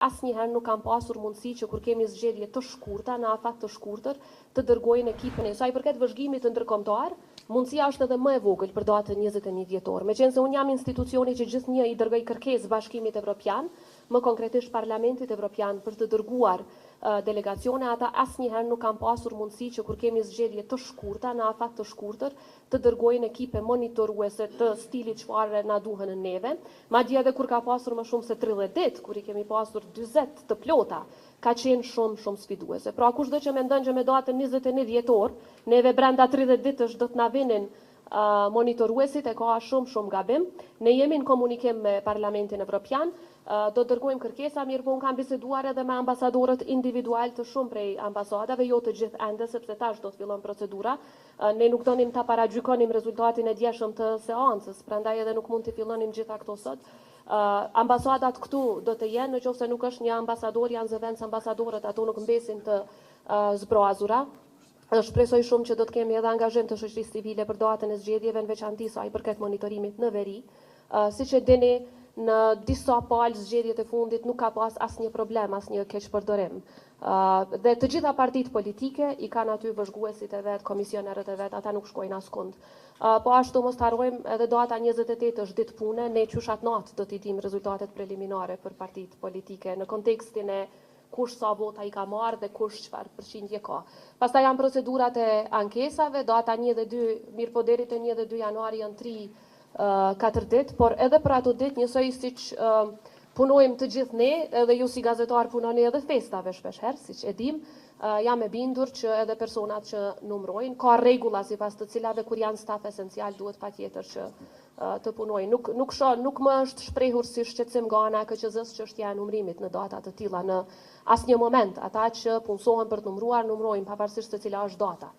Asnjëherë nuk kam pasur mundësi që kur kemi zgjedhje të shkurta, në afat të shkurtër, të dërgojnë ekipin e. Sa i përket vëzhgimit të ndërkombëtar, mundësia është edhe më e vogël për datën 21 dhjetor. Meqense unë jam institucioni që gjithnjë i dërgoj kërkesë Bashkimit Evropian, më konkretisht Parlamentit Evropian për të dërguar delegacione, ata asnjëherë nuk kam pasur mundësi që kur kemi zgjedhje të shkurta, në afat të shkurtër, të dërgojnë ekipe monitoruese të stilit çfarë na duhen neve. Madje edhe kur ka pasur më shumë se 30 ditë, kur i kemi pasur 40 të plota, ka qenë shumë sfiduese. Pra kushdo që mendon që me datën 21 dhjetor, neve brenda 30 ditësh do të na vinin monitoruesit, e ka shumë gabim. Ne jemi në komunikim me Parlamentin Evropian, do dërgojmë kërkesa, mirë po unë kam biseduar edhe me ambasadorët individual të shumë prej ambasadave, jo të gjithë ende, sepse tash do të fillon procedura. Ne nuk donim ta paragjykonim rezultatin e djeshëm të seancës, prandaj edhe nuk mund të fillonim gjitha këto sot. Ambasadat këtu do të jenë, nëse nuk është një ambasador, janë zëvendës ambasadorët, ato nuk mbesin të zbrazura. Shpresoj shumë që do të kemi edhe angazhim të shoqërisë civile për datën e zgjedhjeve, në veçanti sa i përket monitorimit në veri. Siç e dini, në disa palë zgjedhjet e fundit nuk ka pas asnjë problem, asnjë keqpërdorim. Dhe të gjitha partitë politike i kanë aty vëzhguesit e vet, komisionerët e vet, ata nuk shkojnë askund. Po ashtu mos harrojmë, edhe data 28 është ditë pune, ne qyshat natë do t'i dim rezultatet preliminare për partitë politike në kontekstin e kush sa vota i ka marrë dhe kush çfarë përqindje ka. Pastaj janë procedurat e ankesave, data 1 dhe 2, mirë po deri te 1 dhe 2 januar janë 3-4 ditë, por edhe për ato ditë njësoj siç punojmë të gjithë ne, edhe ju si gazetar punoni edhe festave shpeshherë, siç e dim, jam e bindur që edhe personat që numrojnë, ka rregulla sipas të cilave kur janë staf esencial duhet patjetër që të punojnë. Nuk më është shprehur si shqetësim nga ana e KQZ-s çështja e numrimit në data të tilla në asnjë moment. Ata që punësohen për të numruar, numrojnë pavarësisht se cila është data.